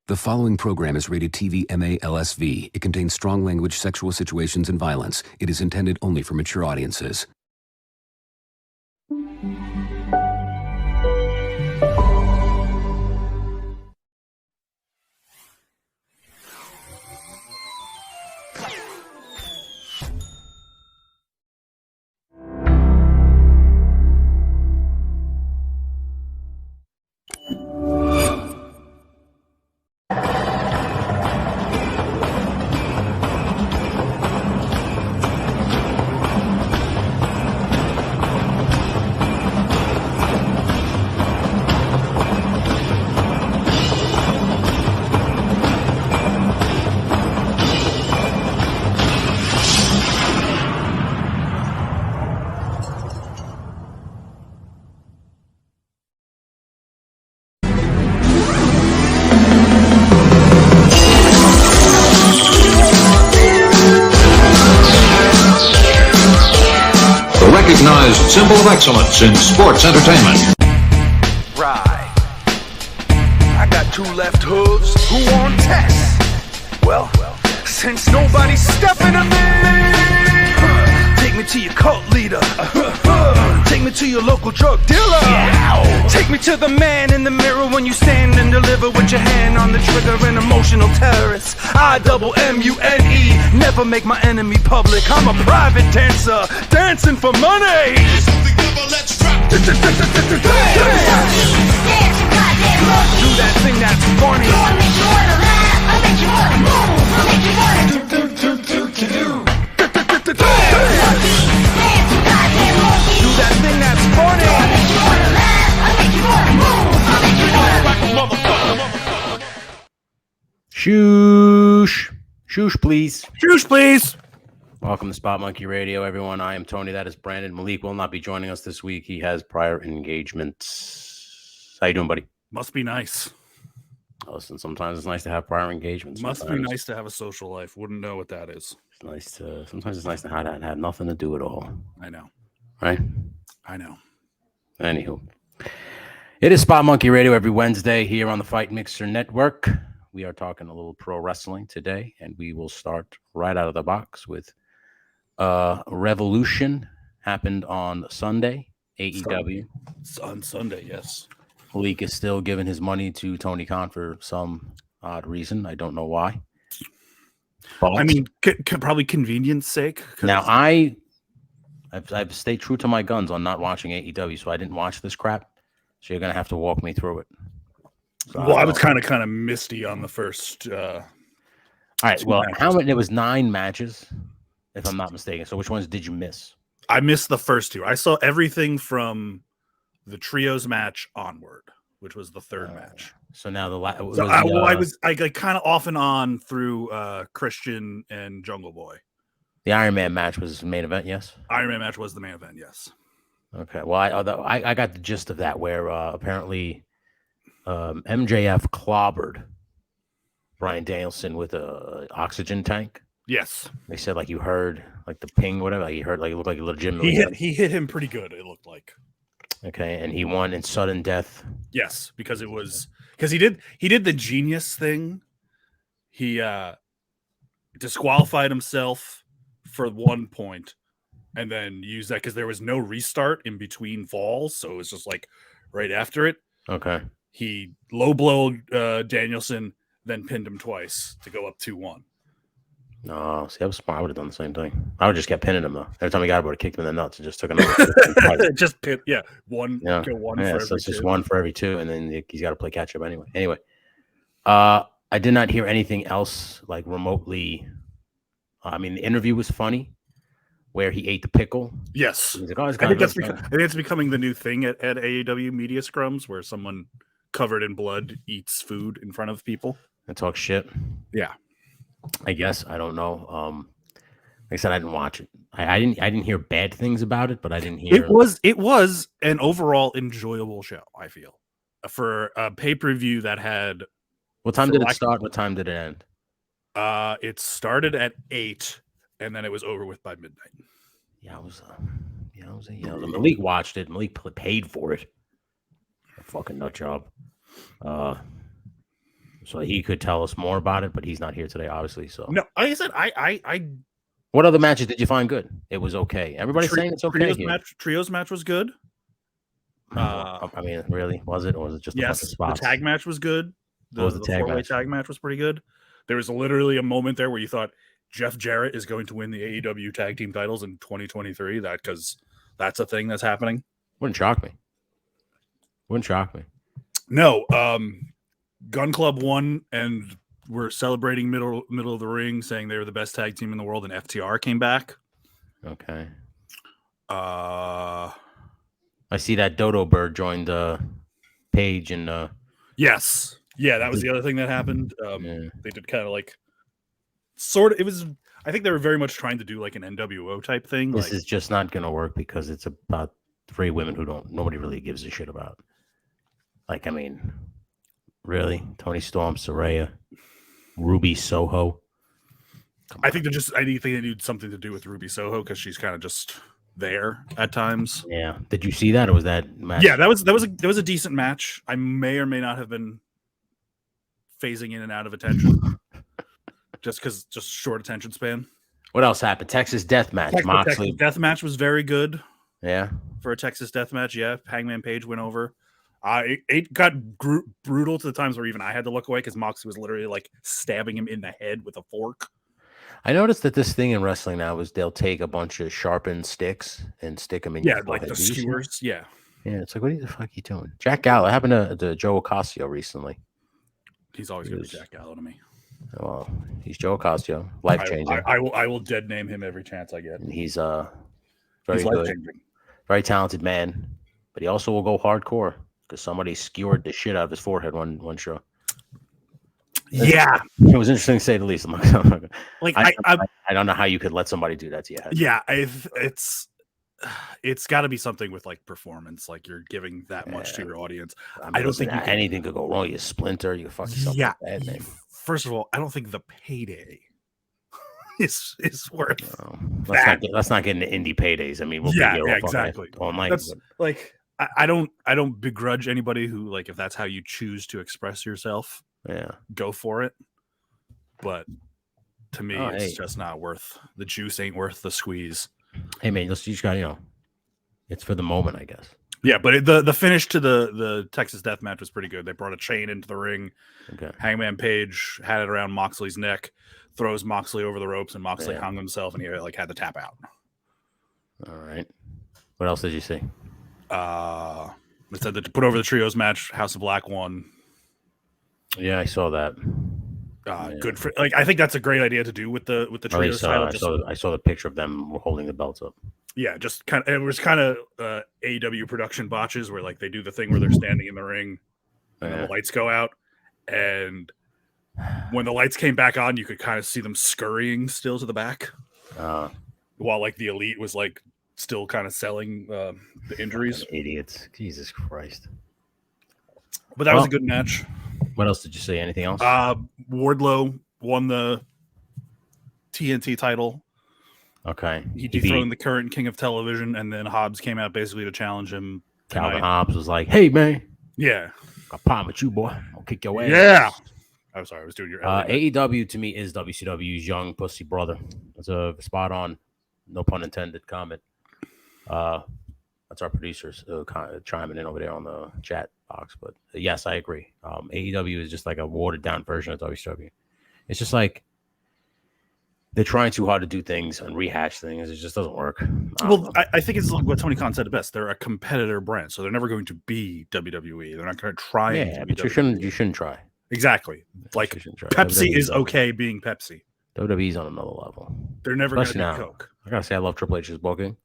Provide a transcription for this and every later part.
The following program is rated TV MA-LSV. It contains strong language, sexual situations, and violence. It is intended only for mature audiences. Recognized symbol of excellence in sports entertainment. Right. I got two left hooves who want tests. Well, since nobody's stepping to me, take me to your cult leader. Take me to your local drug dealer. Take me to the man in the mirror when you stand and deliver with your hand on the trigger, an emotional terrorist. IMMUNE, never make my enemy public. I'm a private dancer, dancing for money. Let's rock. Do that thing that's funny. I'll make you wanna laugh, I'll make you wanna move, I'll make you wanna do. Dance, you goddamn monkey. Do that thing that's funny. I'll make you wanna laugh, I'll make you wanna move, I'll make you wanna Shoosh. Shoosh, please. Juice, please. Welcome to Spot Monkey Radio, everyone. I am Tony. That is Brandon. Malik will not be joining us this week. He has prior engagements. How you doing, buddy? Must be nice. Listen, sometimes it's nice to have prior engagements. Must be nice to have a social life. Wouldn't know what that is. Sometimes it's nice to have nothing to do at all. I know. Right? I know. Anywho. It is Spot Monkey Radio every Wednesday here on the Fight Mixer Network. We are talking a little pro wrestling today, and we will start right out of the box with Revolution. Happened on Sunday, AEW. On Sunday, yes. Malik is still giving his money to Tony Khan for some odd reason. I don't know why. But I mean, probably convenience sake. now I've stayed true to my guns on not watching AEW, so I didn't watch this crap. So you're gonna have to walk me through it. So Well, I was kind of misty on the first. All right. Well, matches. It was 9 matches, if I'm not mistaken. So which ones did you miss? I missed the first 2. I saw everything from the trios match onward, which was the third match. So now I was kind of off and on through Christian and Jungle Boy. the Iron Man match was the main event. Yes. Iron Man match was the main event. Yes. Okay. Well, I got the gist of that where apparently MJF clobbered Bryan Danielson with a oxygen tank. Yes. They said like you heard like the ping, whatever. Like, you heard like it looked like a legitimate. He hit him pretty good. It looked like. Okay, and he won in sudden death. Yes, because he did the genius thing. He disqualified himself for 1 point, and then used that because there was no restart in between falls, so it was just like right after it. Okay. He low blowed Danielson, then pinned him twice to go up 2-1. No, see, I was smart. I would have done the same thing. I would just kept pinning him though. Every time he got aboard, I kicked him in the nuts and just took another. Just pin, one. Yeah, Go one yeah. for So every it's just 2. 1 for every 2, and then he's got to play catch up anyway. Anyway, I did not hear anything else like remotely. I mean, the interview was funny, where he ate the pickle. Yes, He's like, "Oh, it's I think gonna I think it's becoming the new thing at AEW media scrums, where someone covered in blood eats food in front of people and talk shit." Yeah, I guess I don't know. Like I said, I didn't watch it. I didn't hear bad things about it, but I didn't hear. It was an overall enjoyable show. I feel for a pay-per-view that had. What time did it start? What time did it end? It started at 8, and then it was over with by midnight. Yeah, it was. Malik watched it. Malik paid for it. A fucking nut job. So he could tell us more about it, but he's not here today, obviously. So No, like I said, I what other matches did you find good? It was okay. Everybody's saying it's okay. Trios match was good. I mean, really, was it, or was it just a bunch of Yes, the spots? tag match was good. What was the tag four-way match? tag match was pretty good. There was literally a moment there where you thought Jeff Jarrett is going to win the AEW tag team titles in 2023. Because that's a thing that's happening. Wouldn't shock me. Wouldn't shock me. No, Gun Club won, and we're celebrating middle of the ring, saying they were the best tag team in the world, and FTR came back. Okay. I see that Dodo Bird joined Page and yes. Yeah, that was the other thing that happened. They did kind of like it was I think they were very much trying to do like an NWO type thing. This is just not gonna work because it's about 3 women who nobody really gives a shit about. Like, I mean, really? Tony Storm, Saraya, Ruby Soho. I think they need something to do with Ruby Soho because she's kind of just there at times. Yeah. Did you see that, or was that match? Yeah, that was a decent match. I may or may not have been phasing in and out of attention, just short attention span. What else happened? Texas Death Match. Moxley. Texas Death Match was very good. Yeah. For a Texas Death Match, yeah. Hangman Page went over. It got brutal to the times where even I had to look away because Moxley was literally like stabbing him in the head with a fork. I noticed that this thing in wrestling now is they'll take a bunch of sharpened sticks and stick them in your like forehead. the skewers. Yeah. Yeah, it's like, what the fuck are you doing? Jack Gallo. It happened to Joe Ocasio recently. He's always going to be Jack Gallo to me. Well, he's Joe Ocasio. Life-changing. I will dead name him every chance I get. And he's very good. Life-changing. Very talented man. But he also will go hardcore because somebody skewered the shit out of his forehead one show. Yeah, it was interesting to say the least. I don't know how you could let somebody do that to your head. Yeah, it's got to be something with like performance, like you're giving that much to your audience. I don't think anything could go wrong. You splinter, you fuck yourself. Yeah. First of all, I don't think the payday is worth. Let's not get into indie paydays. I mean, exactly. That's like I don't begrudge anybody who, like, if that's how you choose to express yourself. Yeah, go for it. But to me, it's just not worth the juice. Ain't worth the squeeze. Hey man, you just got it's for the moment, I guess. Yeah, but the finish to the Texas Death Match was pretty good. They brought a chain into the ring. Okay. Hangman Page had it around Moxley's neck, throws Moxley over the ropes, and Moxley hung himself, and he had to tap out. All right. What else did you see? It said that to put over the trios match, House of Black won. Yeah, I saw that. Good for I think that's a great idea to do with the trios title. I saw the picture of them holding the belts up. Yeah, just kind of it was kind of AEW production botches where like they do the thing where they're standing in the ring and the lights go out, and when the lights came back on, you could kind of see them scurrying still to the back, while like the Elite was like still kind of selling the injuries. Idiots, Jesus Christ! But that was a good match. What else did you see? Anything else? Wardlow won the TNT title. Okay. He dethroned the current king of television, and then Hobbs came out basically to challenge him. Calvin Hobbs was like, "Hey, man. Yeah. Got a problem with you, boy. I'll kick your ass." Yeah. I'm sorry. I was doing your AEW to me is WCW's young pussy brother. That's a spot on, no pun intended, comment. That's our producers chiming in over there on the chat box. But yes, I agree. AEW is just like a watered down version of WCW. It's just like they're trying too hard to do things and rehash things. It just doesn't work. I think it's like what Tony Khan said best. They're a competitor brand, so they're never going to be WWE. They're not going to try. Yeah, but WWE. you shouldn't try. Exactly. Like Pepsi is okay being Pepsi. WWE's on another level. They're never going to be Coke. I gotta say, I love Triple H's booking.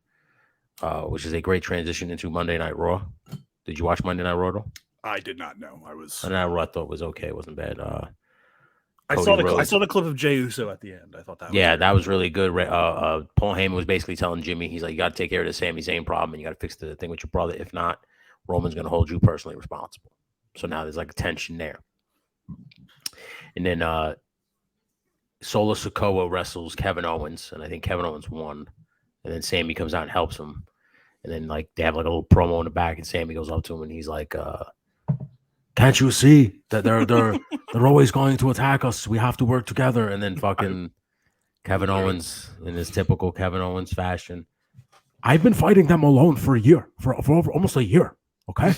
Which is a great transition into Monday Night Raw. Did you watch Monday Night Raw? I did not know. Monday Night Raw I thought was okay. It wasn't bad. I saw the clip of Jey Uso at the end. I thought that that was really good. Paul Heyman was basically telling Jimmy, he's like, you got to take care of the Sami Zayn problem, and you got to fix the thing with your brother. If not, Roman's going to hold you personally responsible. So now there's like a tension there. And then Solo Sikoa wrestles Kevin Owens, and I think Kevin Owens won. And then Sammy comes out and helps him. And then like they have like a little promo in the back, and Sammy goes up to him and he's like, "Can't you see that they're They're always going to attack us. We have to work together. And then fucking Kevin Owens, in his typical Kevin Owens fashion, I've been fighting them alone for a year, for over almost a year. Okay,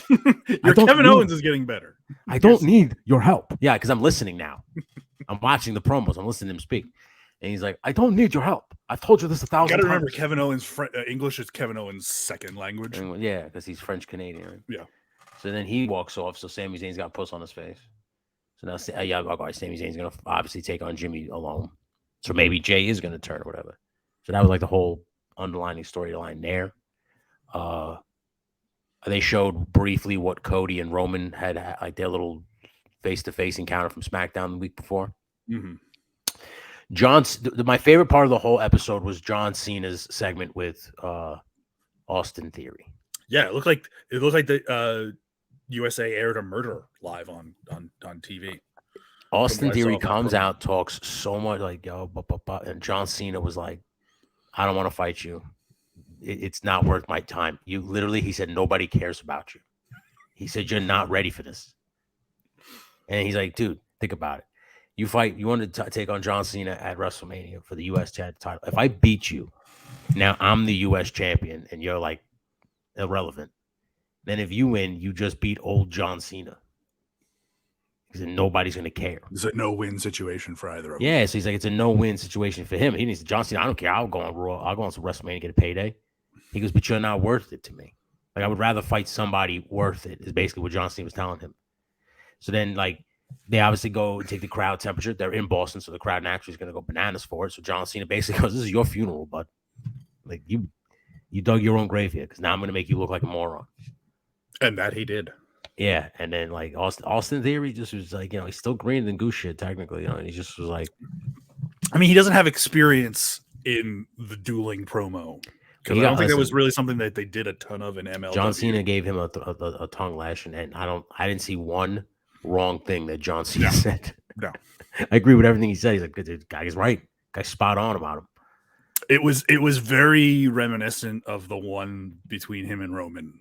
Your Kevin Owens is getting better. I don't need your help. Yeah, because I'm listening now. I'm watching the promos. I'm listening to him speak, and he's like, "I don't need your help. I've told you this 1,000 times." Got to remember, Kevin Owens English is Kevin Owens' second language. And, yeah, because he's French Canadian. Right? Yeah. So then he walks off. So Sami Zayn's got a puss on his face. So now, Sami Zayn's gonna obviously take on Jimmy alone. So maybe Jay is gonna turn or whatever. So that was like the whole underlining storyline there. They showed briefly what Cody and Roman had like their little face-to-face encounter from SmackDown the week before. Mm-hmm. My favorite part of the whole episode was John Cena's segment with Austin Theory. Yeah, it looked like the USA aired a murder live on TV. Austin Theory comes out, talks so much like and John Cena was like, "I don't want to fight you. It's not worth my time." He said, nobody cares about you. He said, you're not ready for this. And he's like, dude, think about it. You want to take on John Cena at WrestleMania for the U.S. title. If I beat you, now I'm the U.S. champion and you're like irrelevant. Then if you win, you just beat old John Cena. He said, nobody's going to care. It's a no-win situation for either of them. Yeah, so he's like, it's a no-win situation for him. He needs John Cena. I don't care. I'll go on Raw. I'll go on to WrestleMania and get a payday. He goes, but you're not worth it to me. Like, I would rather fight somebody worth it, is basically what John Cena was telling him. So then, like, they obviously go and take the crowd temperature. They're in Boston, so the crowd naturally is going to go bananas for it. So John Cena basically goes, this is your funeral, bud. Like, you dug your own grave here because now I'm going to make you look like a moron. And that he did. Yeah, and then, like, Austin Theory just was like, he's still greener than goose shit, technically. And he just was like... I mean, he doesn't have experience in the dueling promo. Because I don't think that was really something that they did a ton of in MLW. John Cena gave him a tongue lashing, and I didn't see one wrong thing that John Cena said. No, I agree with everything he said. He's like, the guy is right. Guy's spot on about him. It was very reminiscent of the one between him and Roman,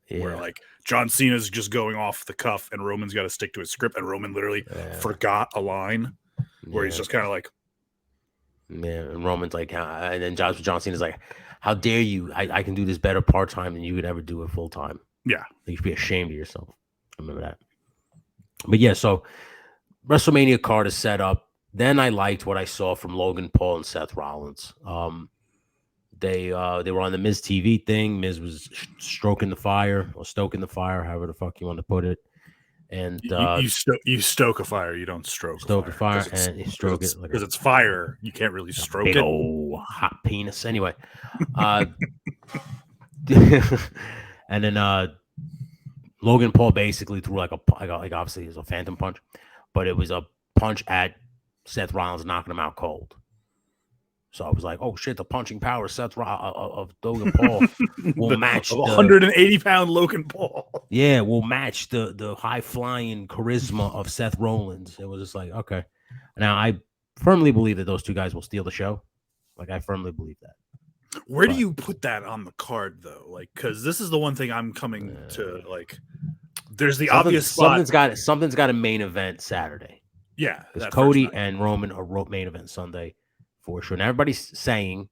where like John Cena's just going off the cuff, and Roman's got to stick to his script, and Roman literally forgot a line where he's just kind of like, and Roman's like, and then John Cena's like, how dare you? I can do this better part-time than you could ever do it full-time. Yeah. You should be ashamed of yourself. I remember that. But yeah, so WrestleMania card is set up. Then I liked what I saw from Logan Paul and Seth Rollins. They were on the Miz TV thing. Miz was stoking the fire, however the fuck you want to put it. And you stoke a fire, you don't stroke a fire, and you stroke it because it's fire. You can't really stroke big it. Old hot penis. Anyway, and then Logan Paul basically threw like obviously it was a phantom punch, but it was a punch at Seth Rollins, knocking him out cold. So I was like, oh shit, the punching power of Logan Paul will match the 180-pound Logan Paul. Yeah, will match the high-flying charisma of Seth Rollins. It was just like, okay. Now, I firmly believe that those two guys will steal the show. Like, I firmly believe that. Where do you put that on the card, though? Like, because this is the one thing I'm coming to, like, there's the obvious spot. Something's got a main event Saturday. Yeah. Because Cody and Roman are main event Sunday. For sure. And everybody's saying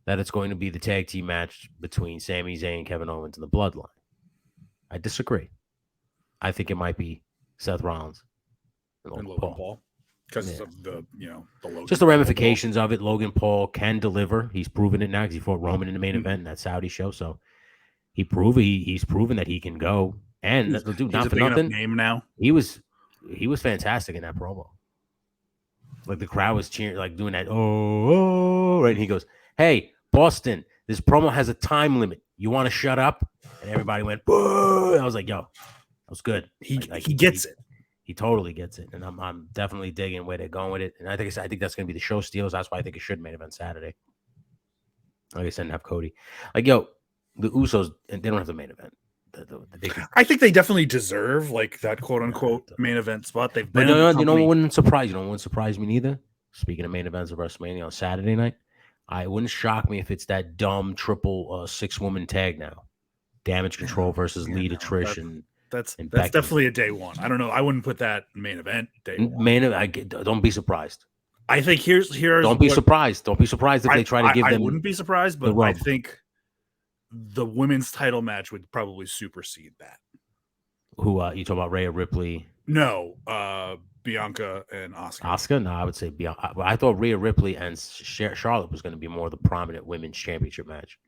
that it's going to be the tag team match between Sami Zayn and Kevin Owens and the Bloodline. I disagree. I think it might be Seth Rollins and Logan Paul. Because of the Logan just the ramifications of it. Logan Paul can deliver. He's proven it now because he fought Roman in the main event in that Saudi show. So he's proven that he can go. And dude, not for nothing. Name now. He was fantastic in that promo. Like the crowd was cheering, like doing that, right? And he goes, hey, Boston, this promo has a time limit. You want to shut up? And everybody went, boo. I was like, yo, that was good. He gets it. He totally gets it. And I'm definitely digging where they're going with it. And I think that's going to be the show steals. That's why I think it should main event Saturday. Like I said, and have Cody. Like, yo, the Usos, they don't have the main event. I think they definitely deserve like that quote unquote main event spot. They've been. You know what wouldn't surprise you? Know what wouldn't surprise me neither? Speaking of main events of WrestleMania on Saturday night, it wouldn't shock me if it's that dumb triple 6-woman tag now. Damage Control versus Lita, Trish, and That's And that's Becky. definitely a day one. I don't know. I wouldn't put that main event day one. Don't be surprised. I think here's Don't be surprised. Don't be surprised if they try to give I them. wouldn't be surprised, the but I rub. think the women's title match would probably supersede that. Who you talking about? Rhea Ripley, No, Bianca and Asuka. Asuka? No, I would say Bianca. I thought Rhea Ripley and Charlotte was going to be more the prominent women's championship match.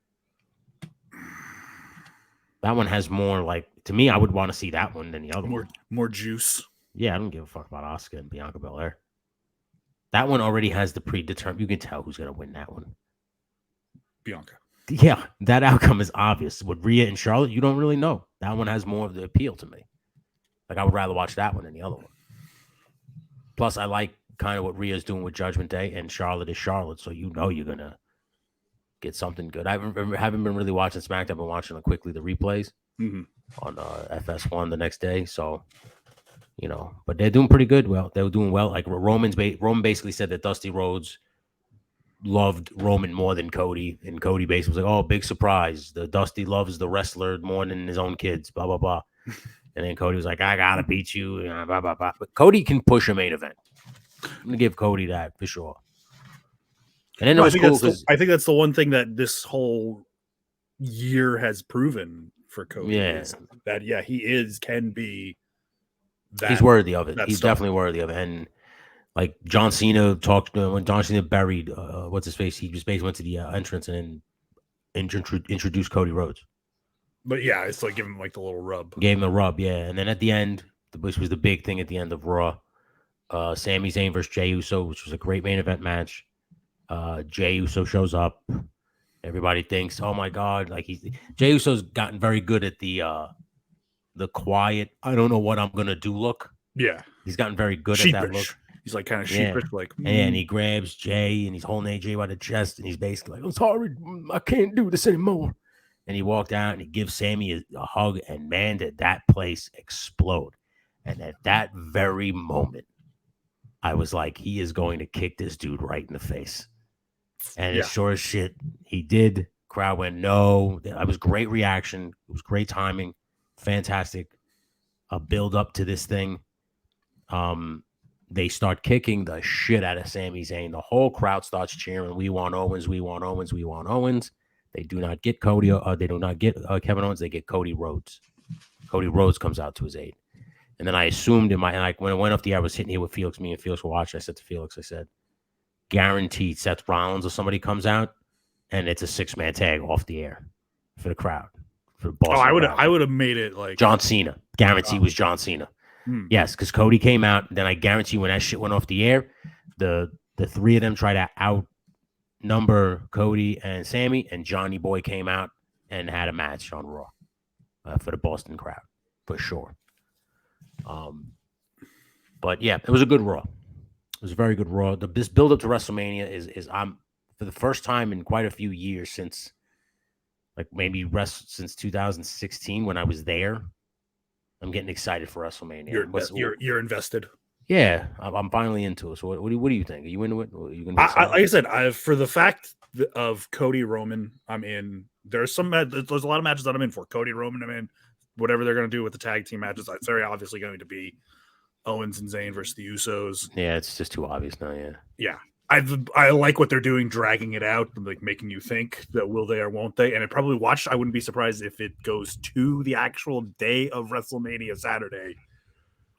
That one has more like to me. I would want to see that one than the other one. More juice. Yeah, I don't give a fuck about Asuka and Bianca Belair. That one already has the predetermined. You can tell who's going to win that one. Bianca. Yeah, that outcome is obvious. With Rhea and Charlotte, you don't really know. That one has more of the appeal to me. Like, I would rather watch that one than the other one. Plus, I like kind of what Rhea's doing with Judgment Day, and Charlotte is Charlotte, so you know you're going to get something good. I haven't been really watching SmackDown. I've been watching quickly the replays on FS1 the next day, so, you know. But they're doing pretty good. Well, they were doing well. Like, Roman basically said that Dusty Rhodes loved Roman more than Cody, and Cody basically was like, "Oh, big surprise! The Dusty loves the wrestler more than his own kids." Blah blah blah. And then Cody was like, "I gotta beat you." Blah blah blah. But Cody can push a main event. I'm gonna give Cody that for sure. And then it was cool because I think that's the one thing that this whole year has proven for Cody. Is that he can be. He's worthy of it. He's stuff. definitely worthy of it. And like John Cena talked when John Cena buried what's his face, he just basically went to the entrance and then introduced Cody Rhodes. But yeah, it's like giving him like the little rub. Gave him a rub, yeah. And then at the end, which was the big thing at the end of Raw, Sami Zayn versus Jey Uso, which was a great main event match. Jey Uso shows up. Everybody thinks, oh my God, like Jey Uso's gotten very good at the quiet, I don't know what I'm gonna do look. Yeah. He's gotten very good sheepish. at that look. He's like kind of sheepish, like and he grabs Jay and he's holding AJ by the chest and he's basically like, I'm sorry, I can't do this anymore. And he walked out and he gives Sammy a hug, and man, did that place explode. And at that very moment, I was like, he is going to kick this dude right in the face. And as sure as shit, he did. Crowd went, no. That was great reaction. It was great timing. Fantastic build up to this thing. They start kicking the shit out of Sami Zayn. The whole crowd starts cheering, we want Owens, we want Owens, we want Owens. They do not get Cody. They do not get Kevin Owens. They get Cody Rhodes. Cody Rhodes comes out to his aid. And then I assumed when it went off the air, I was hitting here with Felix. Me and Felix were watching. I said to Felix, I said, guaranteed Seth Rollins or somebody comes out, and it's a 6-man tag off the air for the crowd. For the Boston crowd. I would have made it like John Cena. Guarantee was John Cena. Yes, because Cody came out. Then I guarantee when that shit went off the air, the three of them tried to outnumber Cody and Sammy, and Johnny Boy came out and had a match on Raw for the Boston crowd for sure. But yeah, it was a good Raw. It was a very good Raw. This build up to WrestleMania is I'm for the first time in quite a few years since since 2016 when I was there. I'm getting excited for WrestleMania. You're invested. Yeah, I'm finally into it. So what do you think? Are you into it? Are you gonna like I said, for the fact of Cody Roman, I'm in. There's a lot of matches that I'm in for. Cody Roman, I'm in. Whatever they're going to do with the tag team matches, it's very obviously going to be Owens and Zayn versus the Usos. Yeah, it's just too obvious now. Yeah. I like what they're doing, dragging it out, like making you think that will they or won't they. And I wouldn't be surprised if it goes to the actual day of WrestleMania Saturday.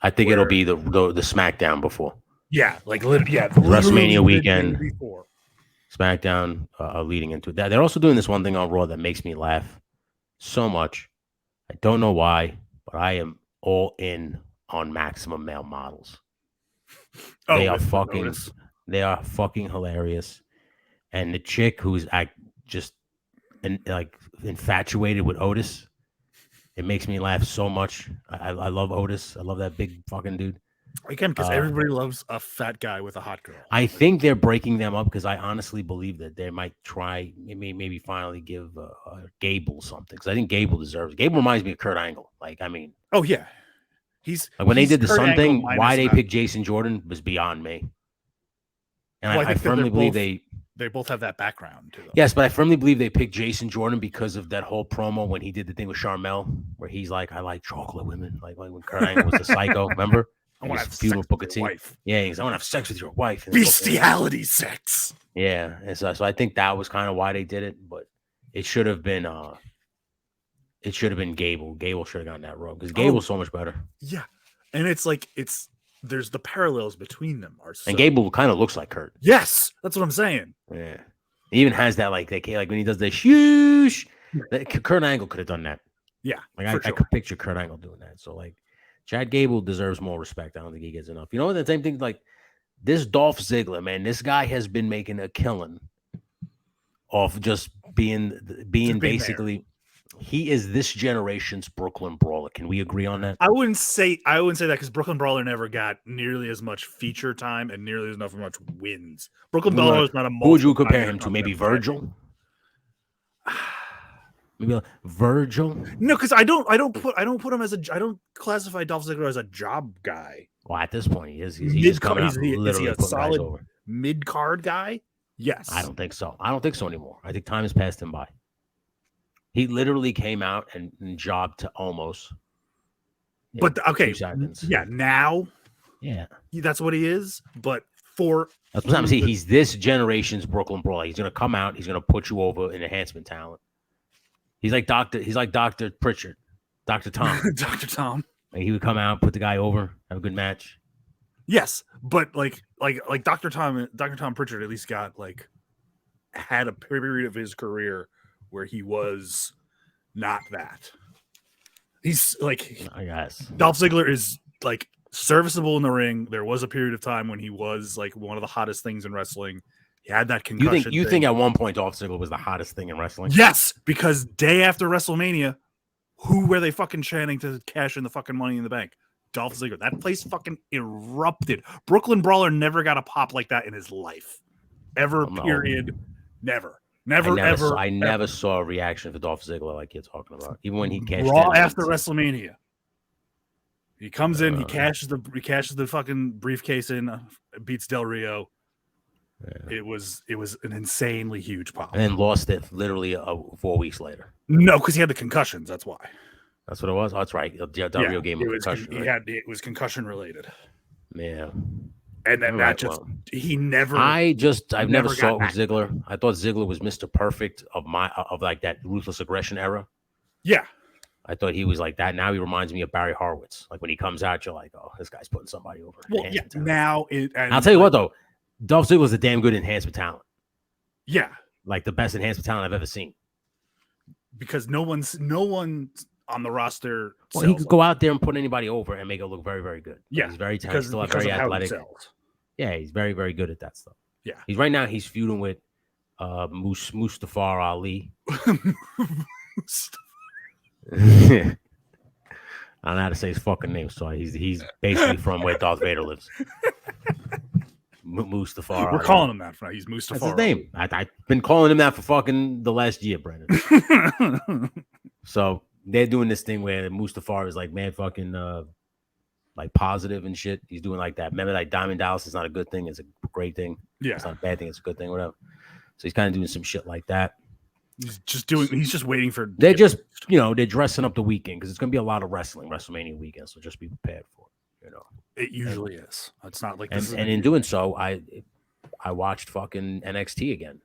I think it'll be the SmackDown before. Yeah, like literally, WrestleMania weekend before SmackDown leading into it. They're also doing this one thing on Raw that makes me laugh so much. I don't know why, but I am all in on Maximum Male Models. They are fucking hilarious. And the chick who's just infatuated with Otis, it makes me laugh so much. I love Otis. I love that big fucking dude. Again, because everybody loves a fat guy with a hot girl. I think they're breaking them up because I honestly believe that they might try, maybe finally give Gable something. Because I think Gable deserves it. Gable reminds me of Kurt Angle. Oh, yeah. He's like when they did the Kurt Sun Angle thing, why they that. picked Jason Jordan was beyond me. And I firmly believe they both have that background to them. Yes, but I firmly believe they picked Jason Jordan because of that whole promo when he did the thing with Charmel, where he's like, "I like chocolate women," like when Kurt Angle was the psycho. Remember? I want to have feud sex with Booker with T. your wife. Yeah, he's, "I want to have sex with your wife." And Bestiality sex. yeah, and so I think that was kind of why they did it, but it should have been Gable. Gable should have gotten that role because Gable's so much better. Yeah, and it's like there's the parallels between them are so. And Gable kind of looks like Kurt. Yes, that's what I'm saying. Yeah, he even has that like when he does the shoosh. Kurt Angle could have done that. Yeah, like I could picture Kurt Angle doing that. So like, Chad Gable deserves more respect. I don't think he gets enough. You know, the same thing like this Dolph Ziggler, man. This guy has been making a killing off just being basically. There. He is this generation's Brooklyn Brawler. Can we agree on that? I wouldn't say that because Brooklyn Brawler never got nearly as much feature time and nearly as much wins. Brooklyn Brawler is not a. Who would you compare him to? Maybe Virgil. Maybe like Virgil. No, because I don't put him as I don't classify Dolph Ziggler as a job guy. Well, at this point, he is. He's just coming out literally is he a solid over. mid card guy? Yes. I don't think so. I don't think so anymore. I think time has passed him by. He literally came out and jobbed to almost. But okay, yeah, now, yeah, that's what he is. But that's what I'm saying. He's this generation's Brooklyn Brawler. He's gonna come out. He's gonna put you over in enhancement talent. He's like Dr. Pritchard, Dr. Tom. Dr. Tom. Like he would come out, put the guy over, have a good match. Yes, but like Dr. Tom Pritchard at least had a period of his career where he was not that. He's like, I guess Dolph Ziggler is like serviceable in the ring. There was a period of time when he was like one of the hottest things in wrestling. He had that concussion. You think at one point Dolph Ziggler was the hottest thing in wrestling? Yes, because day after WrestleMania, who were they fucking chanting to cash in the fucking Money in the Bank? Dolph Ziggler. That place fucking erupted. Brooklyn Brawler never got a pop like that in his life. Ever, period. Never. I never saw a reaction for Dolph Ziggler like you're talking about. Even when he cashed Raw in after WrestleMania. He comes in, he cashes the fucking briefcase in, beats Del Rio. Yeah. It was an insanely huge pop. And then lost it literally 4 weeks later. No, because he had the concussions. That's why. That's what it was. Oh, that's right. Del Rio gave him a concussion. It was concussion related. Yeah. And then I've never saw it with Ziggler. I thought Ziggler was Mr. Perfect of like that ruthless aggression era. Yeah. I thought he was like that. Now he reminds me of Barry Horowitz. Like when he comes out, you're like, oh, this guy's putting somebody over. Well, yeah. Now I'll tell you what though, Dolph Ziggler was a damn good enhancement talent. Yeah. Like the best enhancement talent I've ever seen. Because no one's on the roster. Well, he could go out there and put anybody over and make it look very, very good. Yeah, he's very talented, still very athletic. Yeah, he's very, very good at that stuff. Yeah, he's feuding with Mustafa Ali. I don't know how to say his fucking name, so he's basically from where Darth Vader lives. Mustafa Ali. We're calling him that for now. He's Mustafa. That's his name. I've been calling him that for fucking the last year, Brandon. So they're doing this thing where Mustafa is like, man, fucking like positive and shit. He's doing like that. Remember, like Diamond Dallas is not a good thing. It's a great thing. Yeah. It's not a bad thing. It's a good thing, whatever. So he's kind of doing some shit like that. He's just waiting for. They're just, they're dressing up the weekend because it's going to be a lot of wrestling, WrestleMania weekend. So just be prepared for it, It usually is. It's not like this. And in doing so, I watched fucking NXT again.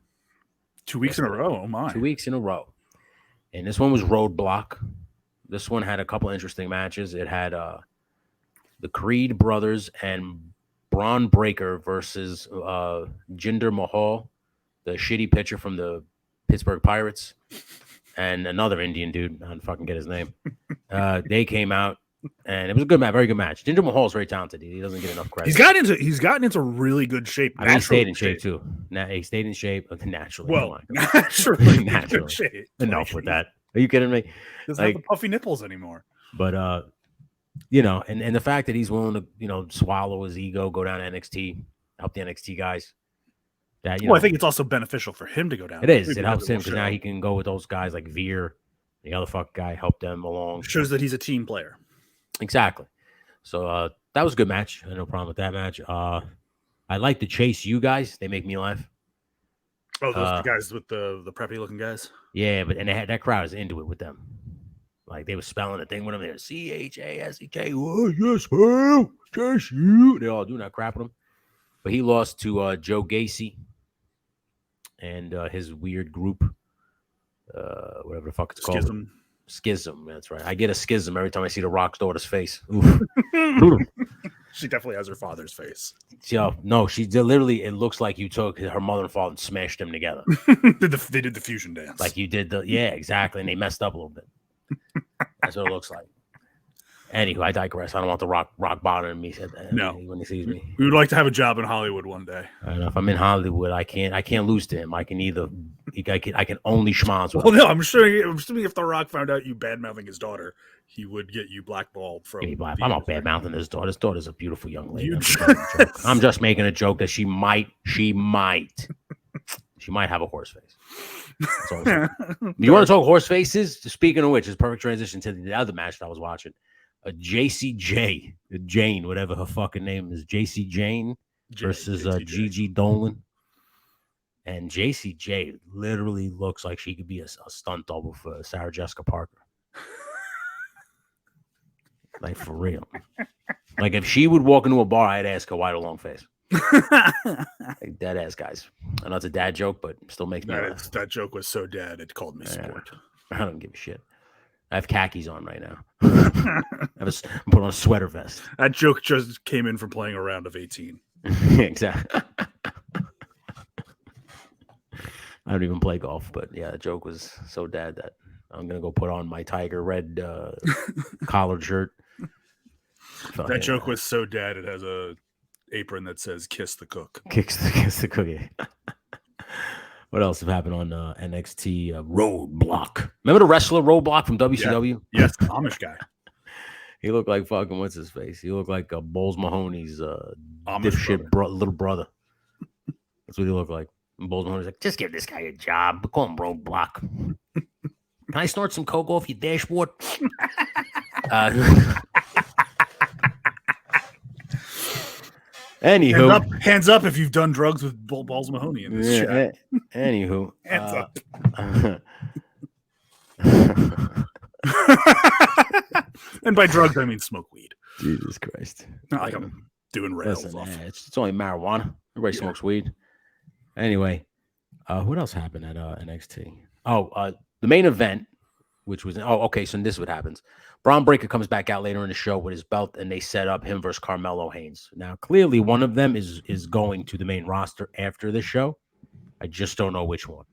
2 weeks in a row. Oh my. 2 weeks in a row. And this one was Roadblock. This one had a couple interesting matches. It had the Creed brothers and Braun Breaker versus Jinder Mahal, the shitty pitcher from the Pittsburgh Pirates, and another Indian dude. I don't fucking get his name. They came out, and it was a good match, very good match. Jinder Mahal is very talented. He doesn't get enough credit. He's gotten into really good shape. I mean, he stayed in shape too. He stayed in shape naturally. Well, naturally. Naturally. Shape. Enough with that. Are you kidding me? Doesn't have the puffy nipples anymore. But and the fact that he's willing to swallow his ego, go down to NXT, help the NXT guys. That I think it's also beneficial for him to go down. It is. It helps him because now he can go with those guys like Veer, the other fuck guy, help them along. Shows that he's a team player. Exactly. So that was a good match. I had no problem with that match. I like the Chase U guys. They make me laugh. Oh, those the guys with the preppy looking guys. Yeah, but and they had that crowd is into it with them. Like they were spelling the thing with them. They're CHASEK. Oh yes, hell, yes, you. They're all doing that crap with him. But he lost to Joe Gacy and his weird group, whatever the fuck it's called. Schism. That's right. I get a schism every time I see the Rock's daughter's face. She definitely has her father's face. Yo, no, she literally. It looks like you took her mother and father and smashed them together. They did the fusion dance, like you did exactly, and they messed up a little bit. That's what it looks like. Anywho, I digress. I don't want the Rock bothering me. No, when he sees me, we would like to have a job in Hollywood one day. I don't know, if I'm in Hollywood, I can't lose to him. I can only schmoz. Well, no, I'm assuming if the Rock found out you bad mouthing his daughter, he would get you blackballed from. I'm not bad mouthing his daughter. His daughter's a beautiful young lady. I'm just making a joke that she might have a horse face. You want to talk horse faces? Speaking of which, it's a perfect transition to the other match that I was watching. A Jane, whatever her fucking name is, JC Jane versus Gigi Dolan. And JCJ literally looks like she could be a stunt double for Sarah Jessica Parker. Like, for real. Like, if she would walk into a bar, I'd ask her why the long face. Like, dead ass, guys. I know it's a dad joke, but still makes me laugh. That joke was so dad, it called me sport. I don't give a shit. I have khakis on right now. I'm putting on a sweater vest. That joke just came in from playing a round of 18. Exactly. I don't even play golf, but yeah, the joke was so dad that I'm gonna go put on my tiger red collared shirt. That joke was so dad. It has a apron that says "Kiss the Cook." Kiss the cookie. What else have happened on NXT? Roadblock. Remember the wrestler Roadblock from WCW? Yeah. Yes, the Amish guy. He looked like fucking what's his face? He looked like Bowles Mahoney's dipshit little brother. That's what he looked like. And Bowles Mahoney's like, just give this guy a job. But call him Roadblock. Can I snort some coke off your dashboard? Anywho, hands up if you've done drugs with Balls Mahoney in this chat. Anywho, hands up. And by drugs, I mean smoke weed. Jesus Christ! Not like I'm doing rails. It's only marijuana. Everybody smokes weed. Anyway, what else happened at NXT? The main event, which was okay. So this is what happens. Braun Breaker comes back out later in the show with his belt, and they set up him versus Carmelo Haynes. Now, clearly, one of them is going to the main roster after this show. I just don't know which one.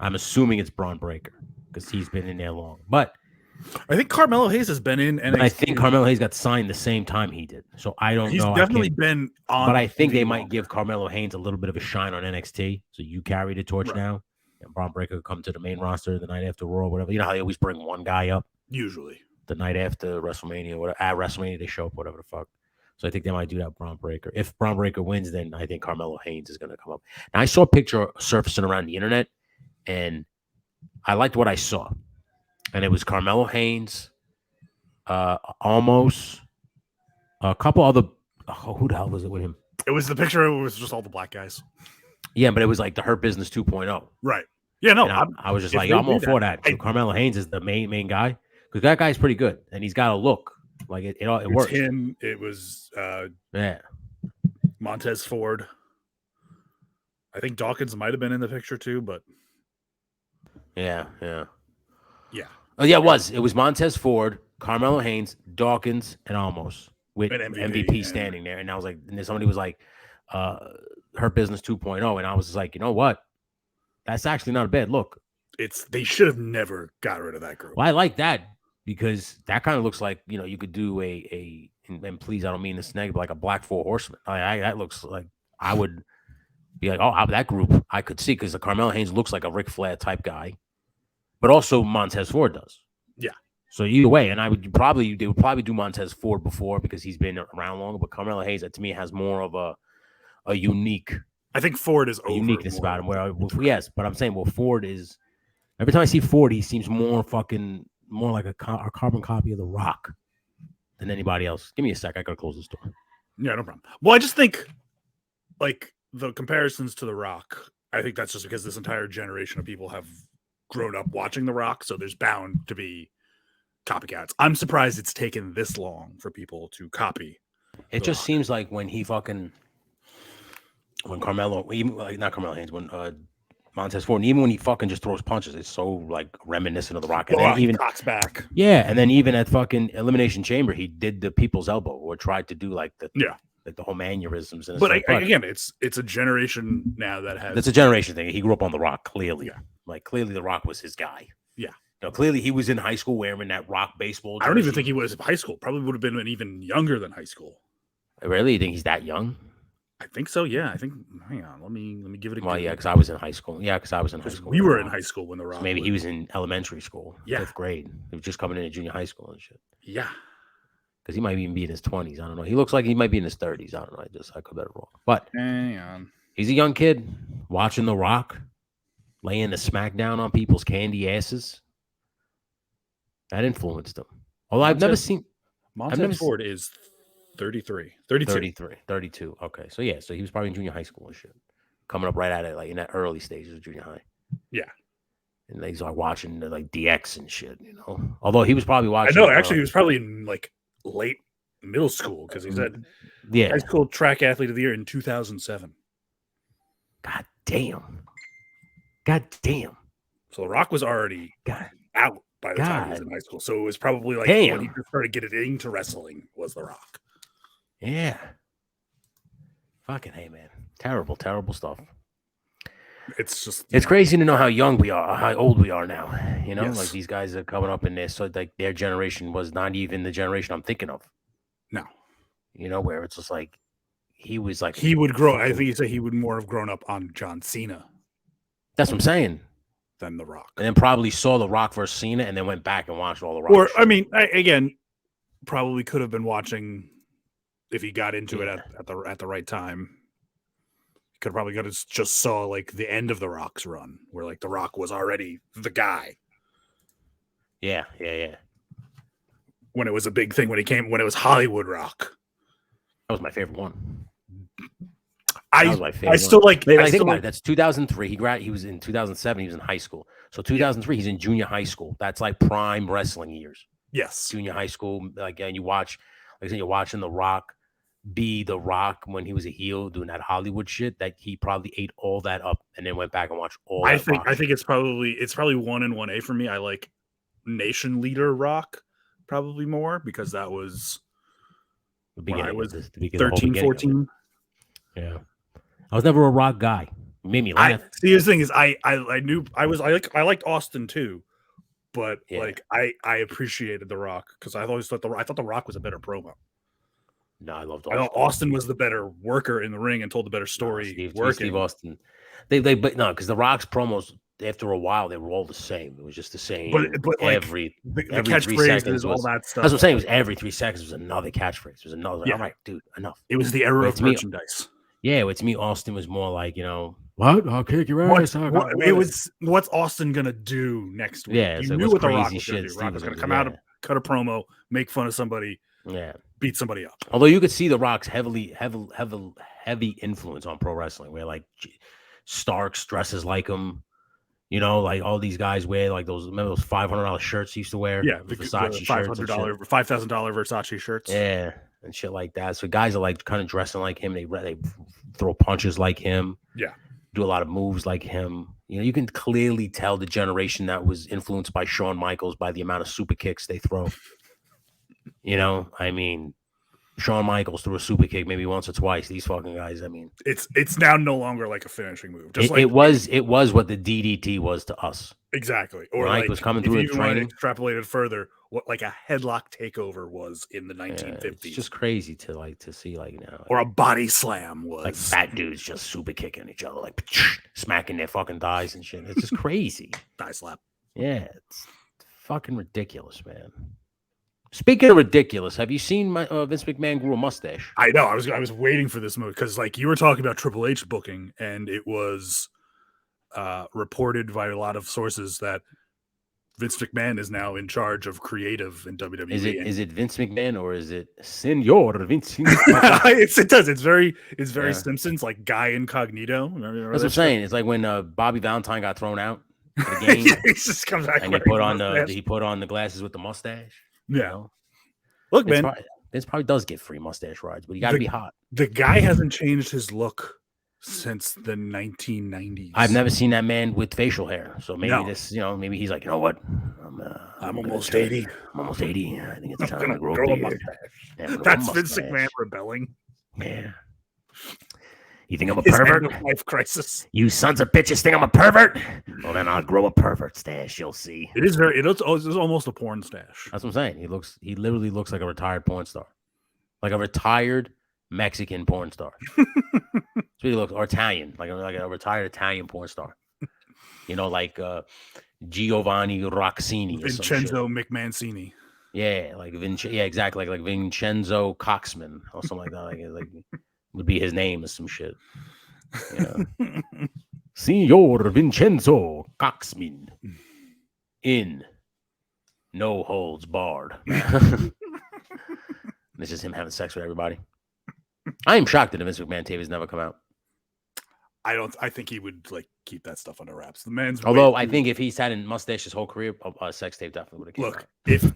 I'm assuming it's Braun Breaker because he's been in there long. But I think Carmelo Hayes has been in NXT. I think Carmelo Hayes got signed the same time he did. So I don't know. He's definitely been on. But I think they might give Carmelo Haynes a little bit of a shine on NXT. So you carry the torch now. And Braun Breaker will come to the main roster the night after Raw or whatever. You know how they always bring one guy up? Usually. The night after WrestleMania, whatever. At WrestleMania, they show up, whatever the fuck. So I think they might do that Braun Breaker. If Braun Breaker wins, then I think Carmelo Haynes is going to come up. Now, I saw a picture surfacing around the internet, and I liked what I saw. And it was Carmelo Haynes, almost a couple other. Who the hell was it with him? It was the picture. It was just all the black guys. Yeah, but it was like the Hurt Business 2.0. Right. Yeah, no. I was just like, I'm all for that. So Carmelo Haynes is the main guy because that guy's pretty good, and he's got a look like it works. Him. It was Montez Ford. I think Dawkins might have been in the picture too, but yeah. Oh yeah, it was Montez Ford, Carmelo Haynes, Dawkins, and Almost with MVP standing there, and I was like, and then somebody was like, Hurt Business 2.0, and I was just like, you know what? That's actually not a bad look. They should have never got rid of that group. Well, I like that because that kind of looks like, you could do and please, I don't mean this negative, like a Black Four Horsemen. That looks like I would be like, that group I could see because the Carmelo Haynes looks like a Ric Flair type guy, but also Montez Ford does. Yeah. So either way, and they would probably do Montez Ford before because he's been around longer, but Carmelo Haynes, to me, has more of a unique. I think Ford is over uniqueness more. about him. Yes, but I'm saying, Ford is. Every time I see Ford, he seems more like a carbon copy of The Rock than anybody else. Give me a sec. I gotta close this door. Yeah, no problem. Well, I just think like the comparisons to The Rock I think that's just because this entire generation of people have grown up watching The Rock, so there's bound to be copycats. I'm surprised it's taken this long for people to copy. It The just Rock. seems like when Carmelo, even like not Carmelo Haynes, when Montez Ford, and even when he fucking just throws punches, it's so like reminiscent of The Rock. And then He even cocks back. yeah, and then even at fucking Elimination Chamber, he did the people's elbow or tried to do like the whole mannerisms. And But again, it's a generation now that has. It's a generation thing. He grew up on The Rock, clearly. Yeah. Like clearly, The Rock was his guy. Yeah. Clearly he was in high school wearing that Rock baseball jersey. I don't even think he was in high school. Probably would have been even younger than high school. Really? You think he's that young? I think so. Yeah. I think. Hang on. Let me give it a. Well, yeah, because I was in high school. Yeah, because I was in high school. We were in high school when The Rock. So maybe he was in elementary school, Yeah. 5th grade. He was just coming into junior high school and shit. Yeah. Because he might even be in his 20s. I don't know. He looks like he might be in his 30s. I don't know. I could be wrong. But hang on. He's a young kid watching The Rock, laying the smackdown on people's candy asses. That influenced him. Although I've never seen. Montez Ford is 33. 32. 32. Okay. So yeah, so he was probably in junior high school and shit. Coming up right at it, like in that early stages of junior high. Yeah. And he's like watching like DX and shit, you know. Although he was probably watching. I know, actually, he was probably in like late middle school because he said high school track athlete of the year in 2007. God damn. God damn. So The Rock was already out by the time he was in high school. So it was probably like when he first started getting into wrestling was The Rock. Yeah. Fucking hey, man. Terrible, terrible stuff. It's crazy to know how young we are, how old we are now. You know, like these guys are coming up in this. So like their generation was not even the generation I'm thinking of. No. You know, where it's just like he was like he would grow. I think he said he would more have grown up on John Cena. That's what I'm saying. Than The Rock. And then probably saw The Rock versus Cena and then went back and watched all The Rock. Or shit. I mean, again, probably could have been watching if he got into it at the right time. Could probably just saw like the end of The Rock's run, where like The Rock was already the guy. Yeah. When it was a big thing, when it was Hollywood Rock. That was my favorite one. I still like. That's 2003. He was in 2007. He was in high school. So 2003, he's in junior high school. That's like prime wrestling years. Yes, junior high school. Like, and you watch, like I said, you're watching The Rock be The Rock when he was a heel doing that Hollywood shit. That he probably ate all that up and then went back and watched all. I think it's probably 1 and 1A for me. I like Nation Leader Rock probably more because that was the beginning. I was the 13, 14. Yeah. I was never a Rock guy. It made me laugh. See, the thing is, I knew I liked Austin too, but like I appreciated The Rock because I always thought The Rock was a better promo. No, I loved Austin. I thought Austin was the better worker in the ring and told the better story. Steve Austin, but no, because The Rock's promos after a while they were all the same. It was just the same. But like, every 3 seconds, all that stuff. That's what I'm saying. It was every 3 seconds was another catchword. It was another. Like, all right, dude, enough. It was the era of merchandise. Yeah, to me, Austin was more like, you know, what? I'll kick your ass. It was what's Austin gonna do next week? Yeah, you knew what The Rock was gonna do. Rock was gonna come out, cut a promo, make fun of somebody, beat somebody up. Although you could see The Rock's heavy influence on pro wrestling, where like Starks dresses like him. You know, like all these guys wear like those. Remember those $500 shirts he used to wear? Yeah, the Versace shirts, $5,000 Versace shirts. Yeah, and shit like that. So guys are like kind of dressing like him. They throw punches like him. Yeah, do a lot of moves like him. You know, you can clearly tell the generation that was influenced by Shawn Michaels by the amount of super kicks they throw. You know, I mean, Shawn Michaels threw a super kick maybe once or twice. These fucking guys, I mean, it's now no longer like a finishing move. It was what the DDT was to us. Exactly. Or Mike like, was coming through his training. Extrapolated further, what like a headlock takeover was in the 1950s. It's just crazy to see like now. Or a body slam was like fat dudes just super kicking each other, like smacking their fucking thighs and shit. It's just crazy. Thigh slap. Yeah, it's fucking ridiculous, man. Speaking of ridiculous, have you seen Vince McMahon grew a mustache? I know. I was waiting for this move because, like, you were talking about Triple H booking, and it was reported by a lot of sources that Vince McMahon is now in charge of creative in WWE. Is it Vince McMahon or is it Senor Vince? It does. It's very Yeah. Simpsons, like Guy Incognito. Remember That's what I'm that saying. It's like when Bobby Valentine got thrown out for the game, shit? He just comes back and he put on the glasses with the mustache. Yeah. You know? Look, man, Vince probably does get free mustache rides, but you got to be hot. the guy hasn't changed his look since the 1990s. I've never seen that man with facial hair, so maybe No. this, maybe he's like, you know what, I'm almost 80. I'm almost 80. I think it's time to grow Grow a a beard. mustache. Yeah, I'm gonna grow a That's Vince mustache. McMahon rebelling. Yeah. You think I'm a His pervert? end of life crisis. You sons of bitches think I'm a pervert? Well, then I'll grow a pervert stash. You'll see. It is very. It's almost a porn stash. That's what I'm saying. He literally looks like a retired porn star, like a retired Mexican porn star. That's what he looks, or Italian, like a retired Italian porn star. Like Giovanni Roxini, or Vincenzo McMancini. Yeah, exactly, like Vincenzo Coxman or something like that. Like would be his name or some shit. Signor Vincenzo Coxman in No Holds Barred. This is him having sex with everybody. I am shocked that the Vince McMahon tape has never come out. I think he would keep that stuff under wraps. The man's. Although I think if he's had a mustache his whole career, a sex tape definitely would have came out. Look,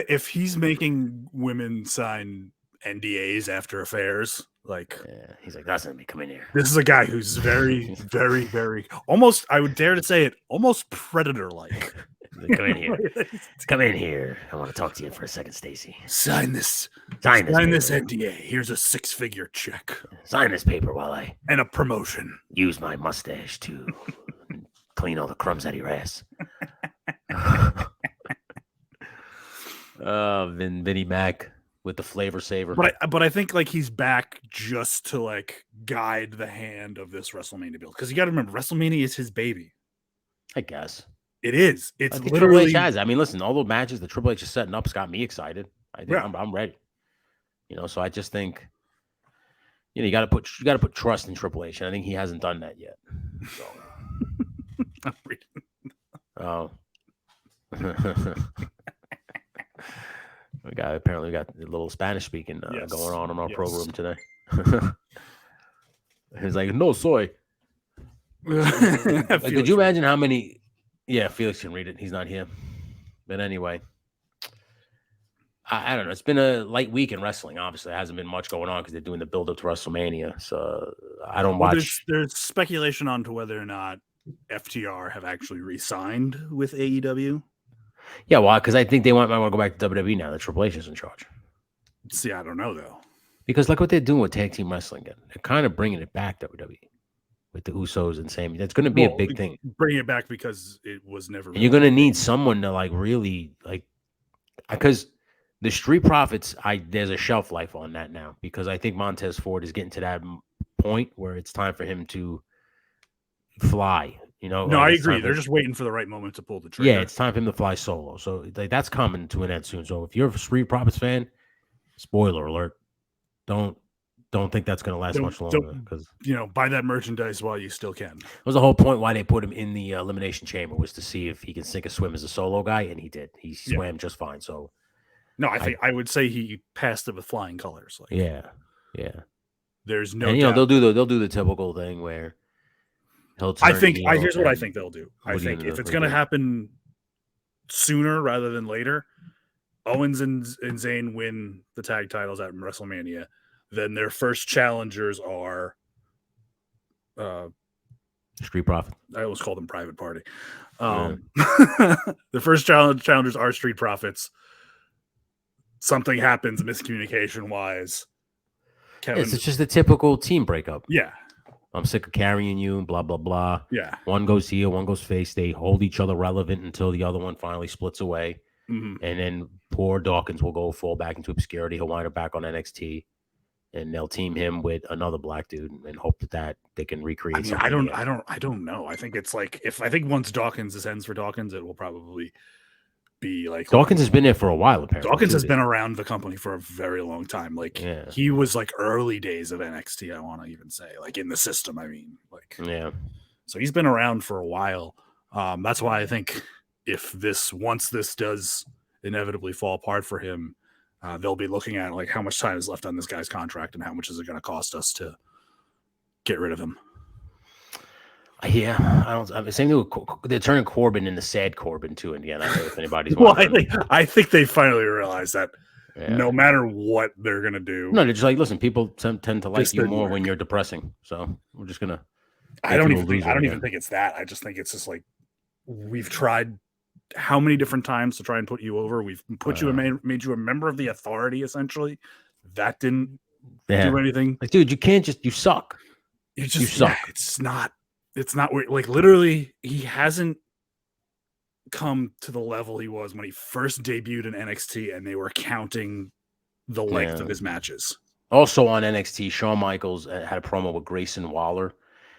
if he's making women sign NDAs after affairs, he's like, that's not me. Come in here. This is a guy who's very, very, very almost. I would dare to say it, almost predator-like. Come in here. Come in here. I want to talk to you for a second, Stacy. Sign this Sign this NDA. Here's a 6-figure check Sign this paper while I and a promotion. use my mustache to clean all the crumbs out of your ass. Vinnie Mac with the flavor saver. But I think he's back just to guide the hand of this WrestleMania build, because you got to remember WrestleMania is his baby. I guess It is. It's Triple literally. H has. I mean, listen, all the matches the Triple H is setting up's got me excited. I think I'm ready. So I just think you got to put trust in Triple H, and I think he hasn't done that yet. So. I'm reading. Oh. we got a little Spanish speaking going on our program today. He's like, no soy. Could you imagine how many? Yeah, Felix can read it. He's not here. But anyway, I don't know. It's been a light week in wrestling. Obviously, there hasn't been much going on because they're doing the build up to WrestleMania. So I don't watch. There's speculation on to whether or not FTR have actually re-signed with AEW. Yeah, well, because I think they might want to go back to WWE now that Triple H is in charge. See, I don't know though. Because look what they're doing with tag team wrestling. They're kind of bringing it back to WWE with the Usos and Sami. That's going to be a big thing. Bring it back because it was never. And you're going to need someone to really because the Street Profits. There's a shelf life on that now because I think Montez Ford is getting to that point where it's time for him to fly. No, I agree. They're just waiting for the right moment to pull the trigger. Yeah, it's time for him to fly solo. So that's coming to an end soon. So if you're a Street Profits fan, spoiler alert, don't think that's going to last much longer because buy that merchandise while you still can. That was the whole point why they put him in the Elimination Chamber was to see if he can sink or swim as a solo guy, and he did. He swam just fine. So no, I would say he passed it with flying colors. Yeah. There's no. And they'll do the typical thing where he'll turn. Here's what I think they'll do. I think if it's going to happen sooner rather than later, Owens and Zayn win the tag titles at WrestleMania. Then their first challengers are Street Profit. I almost called them Private Party. The first challengers are Street Profits. Something happens miscommunication wise. It's just a typical team breakup. Yeah. I'm sick of carrying you, blah, blah, blah. Yeah. One goes heel, one goes face. They hold each other relevant until the other one finally splits away. Mm-hmm. And then poor Dawkins will fall back into obscurity. He'll wind up back on NXT. And they'll team him with another black dude and hope that they can recreate. I don't know. I think it's if once Dawkins ends for Dawkins, it will probably be Dawkins has been there for a while. Apparently, Dawkins has been around the company for a very long time. He was early days of NXT. I want to even say in the system. I mean, yeah. So he's been around for a while. That's why I think if once this does inevitably fall apart for him, they'll be looking at like how much time is left on this guy's contract and how much is it going to cost us to get rid of him. Yeah, I don't. Same thing with they're turning Corbin into sad Corbin too. And again, I don't know if anybody's. Well, I think they finally realized that Yeah. no matter what they're gonna do, No, they're just like, listen, people tend to like Just you didn't more work. when you're depressing. So we're just gonna. I don't make you a even think loser again. think it's that. I just think it's just like we've tried how many different times to try and put you over. We've put you and made you a member of the authority. Essentially, that didn't do anything. Like, dude, you can't just. You suck. You suck. It's not. It's not like literally. He hasn't come to the level he was when he first debuted in NXT, and they were counting the length of his matches. Also on NXT, Shawn Michaels had a promo with Grayson Waller,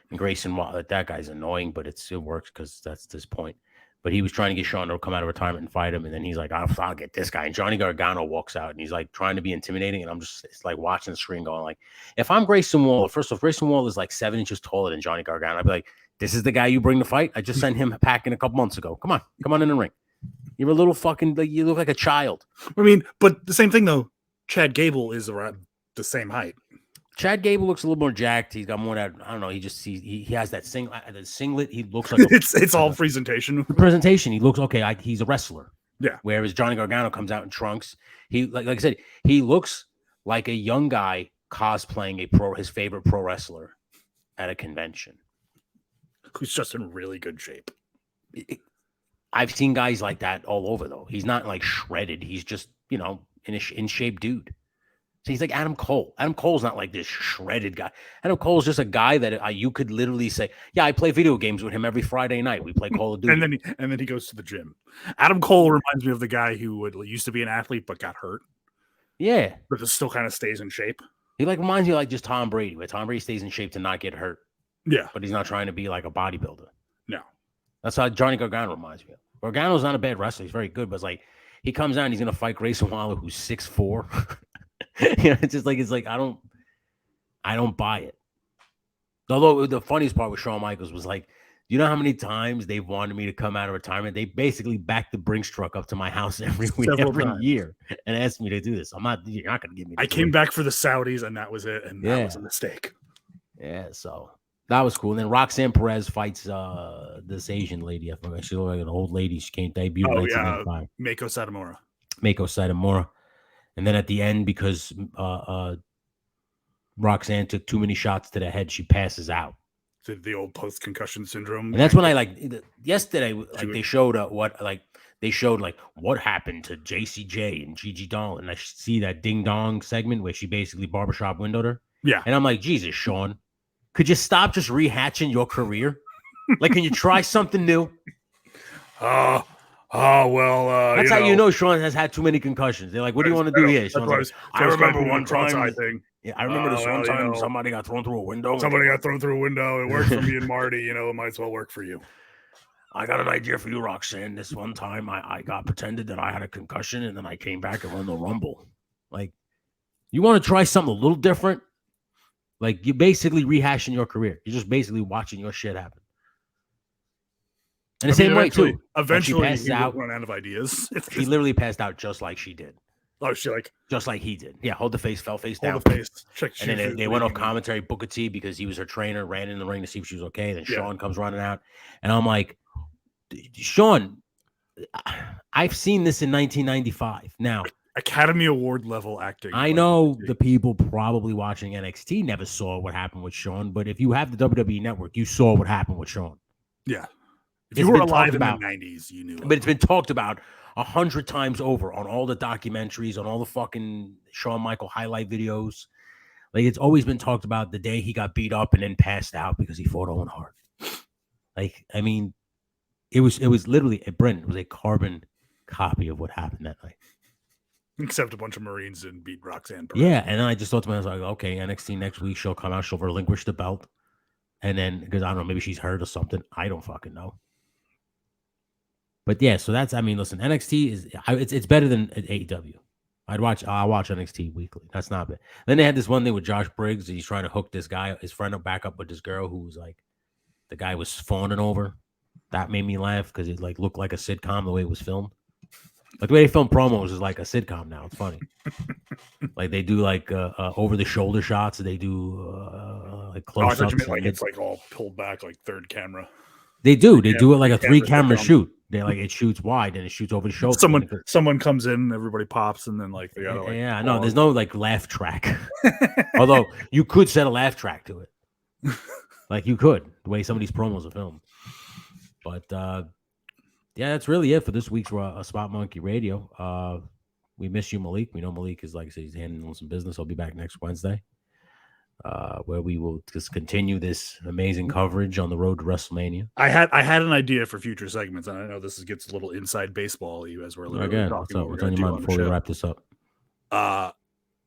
and Grayson Waller, that guy's annoying, but it works because that's this point. But he was trying to get Shawn to come out of retirement and fight him, and then he's like, I'll get this guy. And Johnny Gargano walks out, and he's like trying to be intimidating, and I'm just it's like watching the screen going like, if I'm Grayson Waller, first off, Grayson Waller is like 7 inches taller than Johnny Gargano. I'd be like, this is the guy you bring to fight? I just sent him packing a couple months ago. Come on in the ring. You're a little fucking, like, you look like a child. I mean, but the same thing though. Chad Gable is around the same height. Chad Gable looks a little more jacked. He's got more that I don't know. He has that singlet. He looks like it's all presentation. Presentation. He looks okay. He's a wrestler. Yeah. Whereas Johnny Gargano comes out in trunks. He like I said, he looks like a young guy cosplaying his favorite pro wrestler at a convention. Who's just in really good shape. I've seen guys like that all over though. He's not like shredded. He's just in shape dude. So he's like Adam Cole. Adam Cole's not like this shredded guy. Adam Cole's just a guy that you could literally say, yeah, I play video games with him every Friday night. We play Call of Duty. and then he goes to the gym. Adam Cole reminds me of the guy who used to be an athlete but got hurt. Yeah. But still kind of stays in shape. He reminds me of just Tom Brady, where Tom Brady stays in shape to not get hurt. Yeah. But he's not trying to be like a bodybuilder. No. That's how Johnny Gargano reminds me of. Gargano's not a bad wrestler. He's very good, but it's like he comes out and he's going to fight Grayson Waller, who's 6'4". It's like I don't buy it. Although the funniest part with Shawn Michaels was like, you know how many times they wanted me to come out of retirement? They basically backed the Brinks truck up to my house every year and asked me to do this. You're not going to give me. I came back for the Saudis and that was it, and that was a mistake. Yeah, so that was cool. And then Roxanne Perez fights this Asian lady. I forgot. She looked like an old lady. She came debut. Oh yeah, Mako Satomura. And then at the end, because Roxanne took too many shots to the head, she passes out. The old post-concussion syndrome. And that's when I yesterday, they showed what happened to JCJ and Gigi Doll. And I see that ding dong segment where she basically barbershop windowed her. Yeah. And I'm like, Jesus, Sean, could you stop just rehatching your career? Like, can you try something new? Well, that's how you know Sean has had too many concussions. They're like, "What do you want to do here?" Sean's like, I remember one time. Yeah, I remember this one time somebody got thrown through a window. Somebody got thrown through a window. It worked for me and Marty. It might as well work for you. I got an idea for you, Roxanne. This one time, I got pretended that I had a concussion, and then I came back and won the Rumble. Like, you want to try something a little different? Like, you're basically rehashing your career. You're just basically watching your shit happen. And the same way, too. Eventually, he will run out of ideas. She literally passed out just like she did. Oh, she just like he did. Yeah, hold the face, fell face down. Hold the face. And then they went off commentary. Booker T, because he was her trainer, ran in the ring to see if she was okay. Then Sean comes running out. And I'm like, Sean, I've seen this in 1995. Now, Academy Award level acting. I know the people probably watching NXT never saw what happened with Sean, but if you have the WWE Network, you saw what happened with Sean. Yeah. If you were alive in the 90s, you knew. But it's been talked about 100 times over on all the documentaries, on all the fucking Shawn Michael highlight videos. Like, it's always been talked about the day he got beat up and then passed out because he fought Owen Hart. Like, I mean, it was literally Brendan. It was a carbon copy of what happened that night. Except a bunch of Marines didn't beat Roxanne Perez. Yeah, and then I just thought to myself, like, okay, NXT next week she'll come out, she'll relinquish the belt, and then because I don't know, maybe she's hurt or something. I don't fucking know. But yeah, so that's, I mean, listen, NXT it's better than AEW. I'll watch NXT weekly. That's not bad. Then they had this one thing with Josh Briggs. He's trying to hook this guy, his friend, back up with this girl who was like, the guy was fawning over. That made me laugh because it like looked like a sitcom the way it was filmed. Like the way they film promos is like a sitcom now. It's funny. Like they do like over the shoulder shots. They do like Oh, I close thought you ups. meant like it's like all pulled back, like third camera. They do. They do it like a three 3-camera sitcom. shoot. They like it shoots wide and it shoots over the shoulder. Someone comes in, everybody pops, and then like they gotta like. Yeah, no, there's no like laugh track. Although you could set a laugh track to it. Like you could, the way some of these promos are filmed. But yeah, that's really it for this week's Spot Monkey Radio. We miss you, Malik. We know Malik is, like I said, he's handling some business. He'll be back next Wednesday, where we will just continue this amazing coverage on the road to WrestleMania. I had an idea for future segments, and I know this gets a little inside baseball as we're literally Again, talking. what's on your mind before we wrap this up?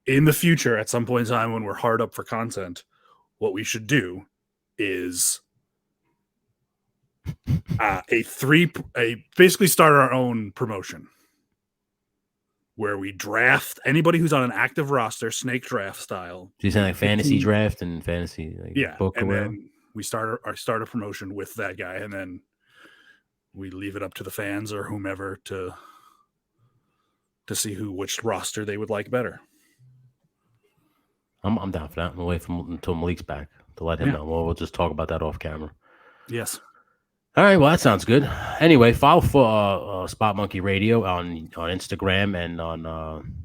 In the future, at some point in time when we're hard up for content, what we should do is basically start our own promotion where we draft anybody who's on an active roster, snake draft style. So you're saying like fantasy draft and fantasy, like book and or then we start a promotion with that guy, and then we leave it up to the fans or whomever to see which roster they would like better. I'm down for that. I'm wait until Malik's back to let him know. We'll just talk about that off camera. Yes. All right. Well, that sounds good. Anyway, follow for Spot Monkey Radio on Instagram and on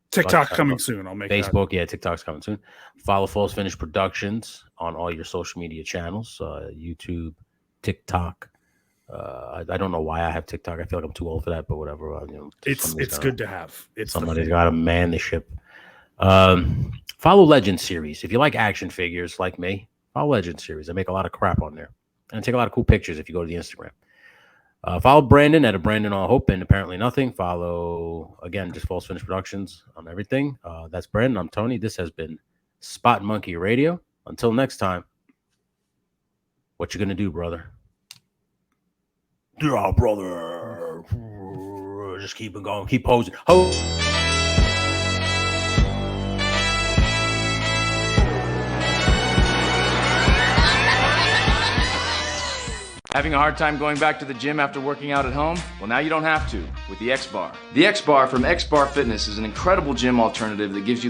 TikTok coming soon. I'll make Facebook. That. Yeah, TikTok's coming soon. Follow False Finish Productions on all your social media channels, YouTube, TikTok. I don't know why I have TikTok. I feel like I'm too old for that, but whatever. It's good to have. Somebody's got to man the ship. Follow Legend Series. If you like action figures like me, follow Legend Series. I make a lot of crap on there. And I take a lot of cool pictures if you go to the Instagram. Follow Brandon at a Brandon All Hope and Apparently Nothing. Follow, again, just False Finish Productions on everything. That's Brandon. I'm Tony. This has been Spot Monkey Radio. Until next time, what you going to do, brother? Yeah, brother. Just keep it going. Keep posing. Having a hard time going back to the gym after working out at home? Well, now you don't have to with the X-Bar. The X-Bar from X-Bar Fitness is an incredible gym alternative that gives you the